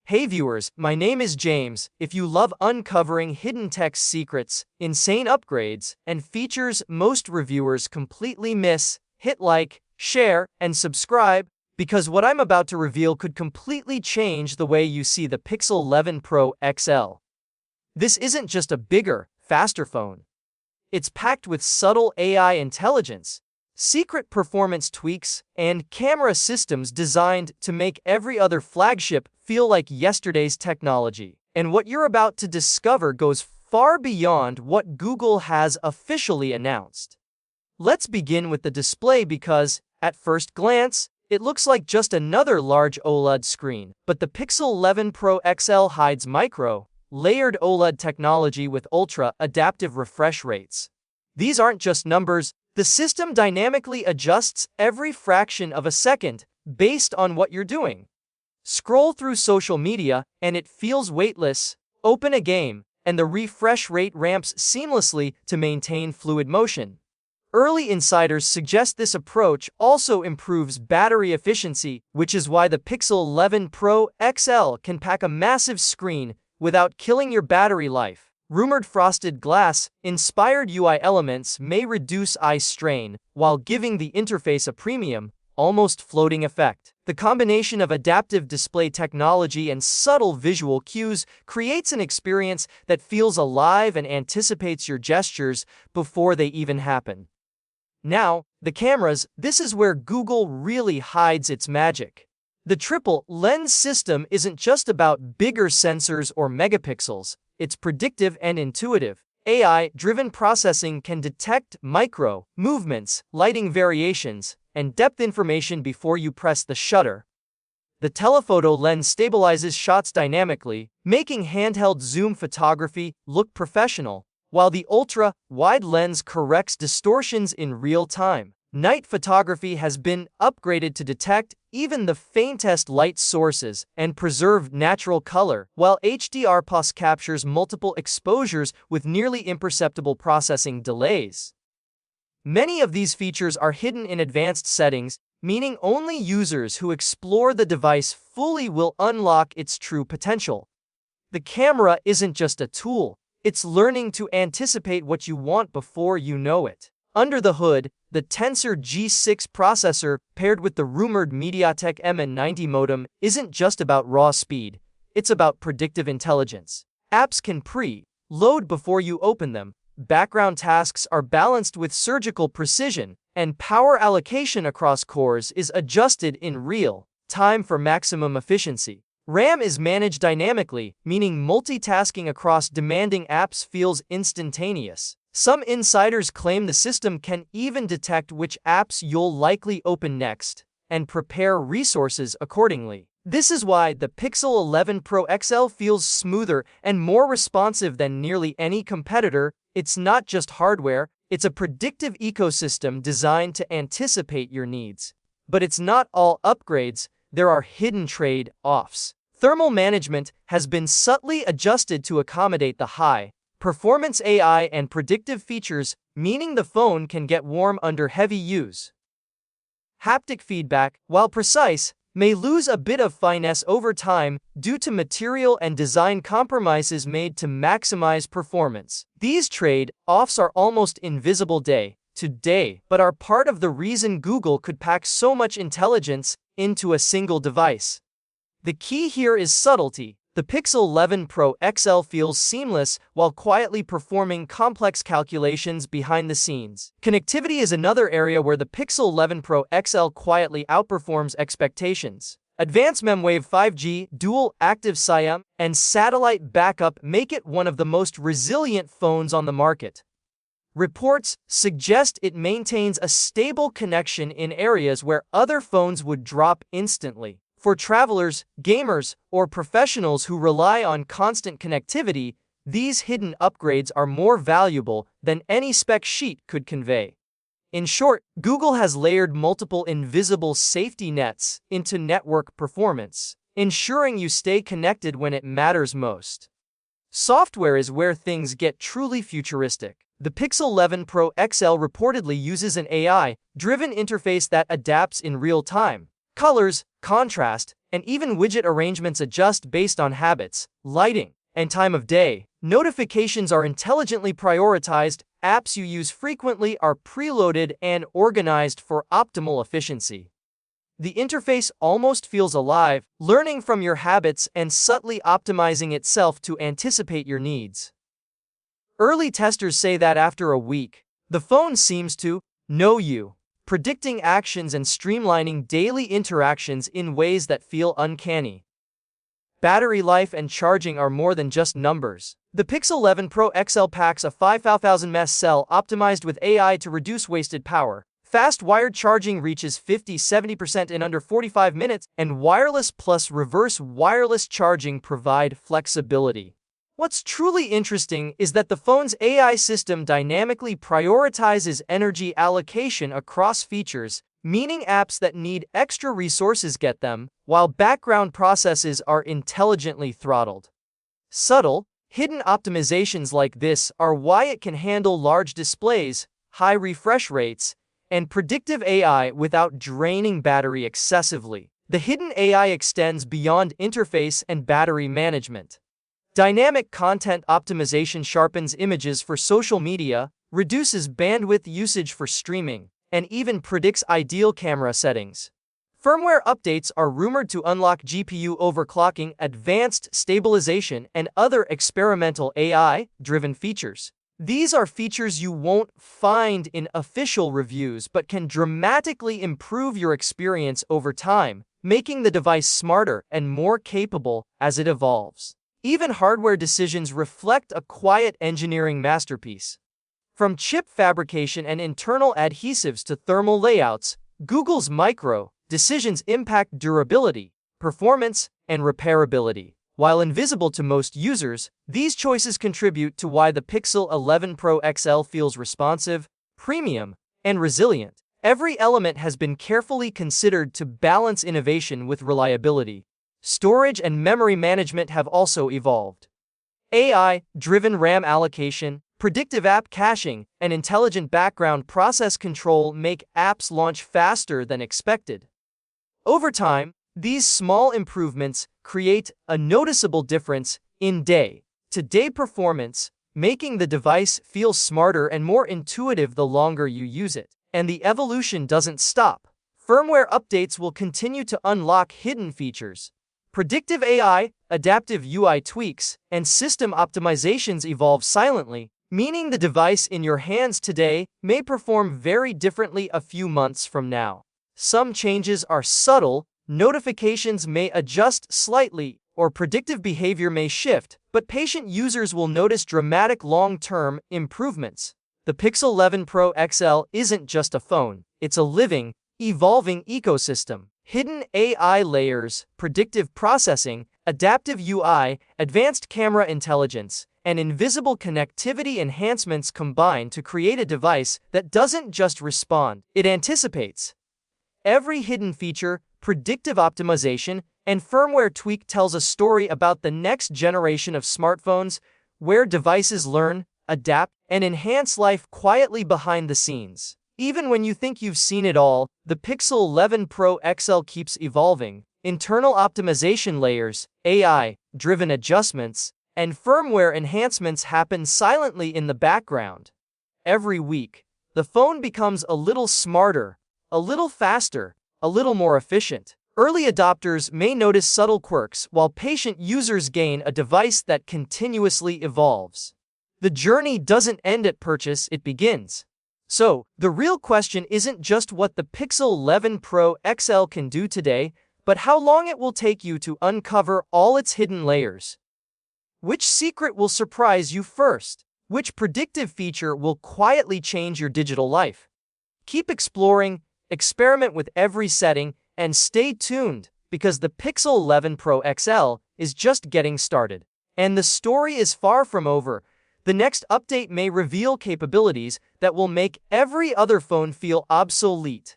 Hey viewers, my name is James. If you love uncovering hidden tech secrets, insane upgrades, and features most reviewers completely miss, hit like, share, and subscribe, because what I'm about to reveal could completely change the way you see the Pixel 11 Pro XL. This isn't just a bigger, faster phone. It's packed with subtle AI intelligence, secret performance tweaks, and camera systems designed to make every other flagship feel like yesterday's technology. And what you're about to discover goes far beyond what Google has officially announced. Let's begin with the display because, at first glance, it looks like just another large OLED screen. But the Pixel 11 Pro XL hides micro, layered OLED technology with ultra-adaptive refresh rates. These aren't just numbers. The system dynamically adjusts every fraction of a second based on what you're doing. Scroll through social media, and it feels weightless. Open a game, and the refresh rate ramps seamlessly to maintain fluid motion. Early insiders suggest this approach also improves battery efficiency, which is why the Pixel 11 Pro XL can pack a massive screen without killing your battery life. Rumored frosted glass-inspired UI elements may reduce eye strain while giving the interface a premium, almost floating effect. The combination of adaptive display technology and subtle visual cues creates an experience that feels alive and anticipates your gestures before they even happen. Now, the cameras. This is where Google really hides its magic. The triple lens system isn't just about bigger sensors or megapixels. It's predictive and intuitive. AI-driven processing can detect micro movements, lighting variations, and depth information before you press the shutter. The telephoto lens stabilizes shots dynamically, making handheld zoom photography look professional, while the ultra-wide lens corrects distortions in real time. Night photography has been upgraded to detect even the faintest light sources and preserve natural color, while HDR+ captures multiple exposures with nearly imperceptible processing delays. Many of these features are hidden in advanced settings, meaning only users who explore the device fully will unlock its true potential. The camera isn't just a tool, it's learning to anticipate what you want before you know it. Under the hood, the Tensor G6 processor, paired with the rumored MediaTek MN90 modem, isn't just about raw speed, it's about predictive intelligence. Apps can pre-load before you open them, background tasks are balanced with surgical precision, and power allocation across cores is adjusted in real time for maximum efficiency. RAM is managed dynamically, meaning multitasking across demanding apps feels instantaneous. Some insiders claim the system can even detect which apps you'll likely open next and prepare resources accordingly. This is why the Pixel 11 Pro XL feels smoother and more responsive than nearly any competitor. It's not just hardware, it's a predictive ecosystem designed to anticipate your needs. But it's not all upgrades, there are hidden trade-offs. Thermal management has been subtly adjusted to accommodate the high performance AI and predictive features, meaning the phone can get warm under heavy use. Haptic feedback, while precise, may lose a bit of finesse over time due to material and design compromises made to maximize performance. These trade-offs are almost invisible day to day, but are part of the reason Google could pack so much intelligence into a single device. The key here is subtlety. The Pixel 11 Pro XL feels seamless while quietly performing complex calculations behind the scenes. Connectivity is another area where the Pixel 11 Pro XL quietly outperforms expectations. Advanced mmWave 5G, dual active SIM, and satellite backup make it one of the most resilient phones on the market. Reports suggest it maintains a stable connection in areas where other phones would drop instantly. For travelers, gamers, or professionals who rely on constant connectivity, these hidden upgrades are more valuable than any spec sheet could convey. In short, Google has layered multiple invisible safety nets into network performance, ensuring you stay connected when it matters most. Software is where things get truly futuristic. The Pixel 11 Pro XL reportedly uses an AI-driven interface that adapts in real time. Colors, contrast, and even widget arrangements adjust based on habits, lighting, and time of day. Notifications are intelligently prioritized, apps you use frequently are preloaded and organized for optimal efficiency. The interface almost feels alive, learning from your habits and subtly optimizing itself to anticipate your needs. Early testers say that after a week, the phone seems to know you, predicting actions and streamlining daily interactions in ways that feel uncanny. Battery life and charging are more than just numbers. The Pixel 11 Pro XL packs a 5000 mAh cell optimized with AI to reduce wasted power. Fast wired charging reaches 50–70% in under 45 minutes, and wireless plus reverse wireless charging provide flexibility. What's truly interesting is that the phone's AI system dynamically prioritizes energy allocation across features, meaning apps that need extra resources get them, while background processes are intelligently throttled. Subtle, hidden optimizations like this are why it can handle large displays, high refresh rates, and predictive AI without draining battery excessively. The hidden AI extends beyond interface and battery management. Dynamic content optimization sharpens images for social media, reduces bandwidth usage for streaming, and even predicts ideal camera settings. Firmware updates are rumored to unlock GPU overclocking, advanced stabilization, and other experimental AI-driven features. These are features you won't find in official reviews but can dramatically improve your experience over time, making the device smarter and more capable as it evolves. Even hardware decisions reflect a quiet engineering masterpiece. From chip fabrication and internal adhesives to thermal layouts, Google's micro decisions impact durability, performance, and repairability. While invisible to most users, these choices contribute to why the Pixel 11 Pro XL feels responsive, premium, and resilient. Every element has been carefully considered to balance innovation with reliability. Storage and memory management have also evolved. AI-driven RAM allocation, predictive app caching, and intelligent background process control make apps launch faster than expected. Over time, these small improvements create a noticeable difference in day-to-day performance, making the device feel smarter and more intuitive the longer you use it. And the evolution doesn't stop. Firmware updates will continue to unlock hidden features. Predictive AI, adaptive UI tweaks, and system optimizations evolve silently, meaning the device in your hands today may perform very differently a few months from now. Some changes are subtle, notifications may adjust slightly, or predictive behavior may shift, but patient users will notice dramatic long-term improvements. The Pixel 11 Pro XL isn't just a phone, it's a living, evolving ecosystem. Hidden AI layers, predictive processing, adaptive UI, advanced camera intelligence, and invisible connectivity enhancements combine to create a device that doesn't just respond, it anticipates. Every hidden feature, predictive optimization, and firmware tweak tells a story about the next generation of smartphones, where devices learn, adapt, and enhance life quietly behind the scenes. Even when you think you've seen it all, the Pixel 11 Pro XL keeps evolving. Internal optimization layers, AI-driven adjustments, and firmware enhancements happen silently in the background. Every week, the phone becomes a little smarter, a little faster, a little more efficient. Early adopters may notice subtle quirks, while patient users gain a device that continuously evolves. The journey doesn't end at purchase, it begins. So, the real question isn't just what the Pixel 11 Pro XL can do today, but how long it will take you to uncover all its hidden layers. Which secret will surprise you first? Which predictive feature will quietly change your digital life? Keep exploring, experiment with every setting, and stay tuned, because the Pixel 11 Pro XL is just getting started. And the story is far from over. The next update may reveal capabilities that will make every other phone feel obsolete.